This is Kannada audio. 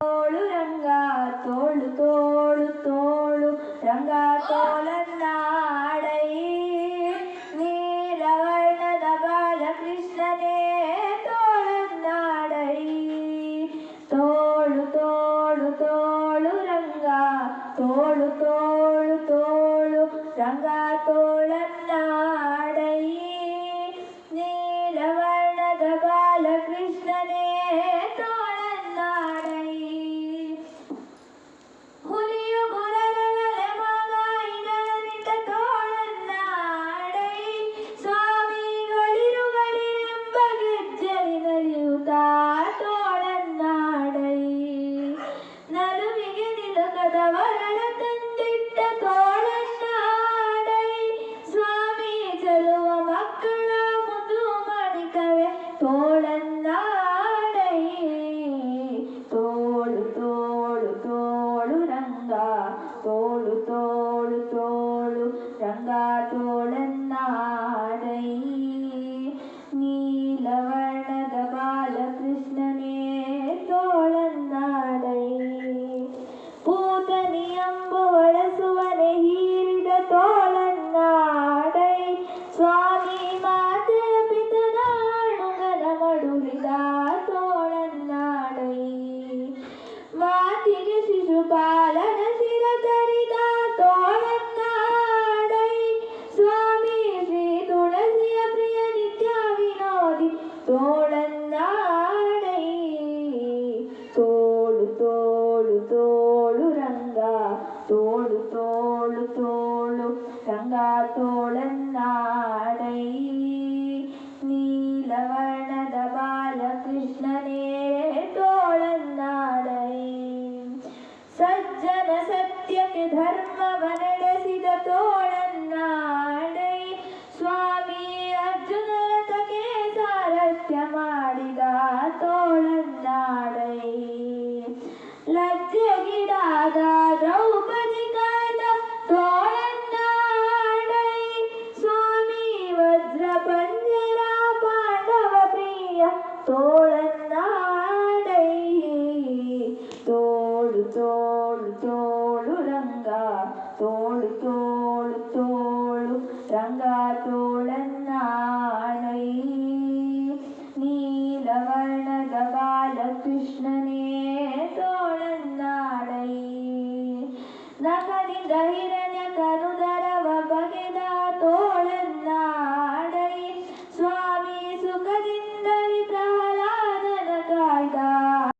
ತೋಳು ರಂಗ ತೋಳು ತೋಳು ತೋಳು ರಂಗ ತೋಳನ್ನಾಡೈ ನೀಲವರ್ಣದ ಬಾಲಕೃಷ್ಣನೇ ತೋಳನ್ನಾಡೈ ತೋಳು ತೋಳು ತೋಳು ರಂಗ ತೋಳು ತೋಳು ತೋಳು ರಂಗ ತೋಳನ್ನಾಡೈ ನೀಲವರ್ಣದ ಬಾಲಕೃಷ್ಣನೇ ವರಳ ತಂದಿಟ್ಟ ತೋಳನ್ನಾಡೈ ಸ್ವಾಮಿ ಚೆಲುವ ಮಕ್ಕಳ ಮುದು ಮಾಡಿಕವೆ ತೋಳನ್ನಾಡೈ ತೋಳು ತೋಳು ತೋಳು ರಂಗ ತೋಳು ತೋಳು ತೋಳು ರಂಗ ತೋಳನ್ನಾಡೈ ನೀಲವರ್ಣದ ಬಾಲಕೃಷ್ಣನೇ ತೋಳನ್ನಾಡೈ ಬಳಸುವನೆ ಹೀರಿದ ತೋಳನ್ನಾಡೈ ಸ್ವಾಮಿ ಮಾತೆಯ ಪಿತನ ಅಣುಗನ ಮಡುಹಿದ ತೋಳನ್ನಾಡೈ ಮಾತಿಗೆ ಶಿಶುಪಾಲನ ಶಿರ ತರಿದ ತೋಳನ್ನಾಡೈ ಸ್ವಾಮಿ ಶ್ರೀ ತುಳಸಿಯ ಪ್ರಿಯ ನಿತ್ಯ ವಿನೋದಿ ತೋಳನ್ನಾಡೈ ತೋಳು ತೋಳು ತೋಳು ರಂಗ ತೋಳು ತೋಳು ತೋಳು ರಂಗ ತೋಳನ್ನಾಡೈ ನೀಲವರ್ಣದ ಬಾಲಕೃಷ್ಣನೇ ತೋಳನ್ನಾಡೈ ಸಜ್ಜನ ಸತ್ಯಕ್ಕೆ ಧರ್ಮವ ನಡೆಸಿದ ತೋಳನ್ನಾಡೈ ಸ್ವಾಮಿ ಅರ್ಜುನ ರಥಕ್ಕೆ ಸಾರಥ್ಯ ಮಾಡಿದ ತೋಳನ್ನಾಡೈ ಲಜ್ಜೆಗಿಡಾದ ದ್ರೌಪದಿ ಕಾಯ್ದ ತೋಳನ್ನಾಡೈ ಸ್ವಾಮಿ ವಜ್ರ ಪಂಜರ ಪಾಂಡವ ಪ್ರಿಯ ತೋಳನ್ನಾಡೈ ತೋಳು ತೋಳು ತೋಳು ರಂಗ ತೋಳು ತೋಳು ತೋಳು ರಂಗ ತೋಳನ್ನಾಡೈ ನೀಲವರ್ಣದ ಬಾಲಕೃಷ್ಣನೇ ತೋಳನ್ನಾಡೈ ನಖದಿಂದ ಹಿರಣ್ಯ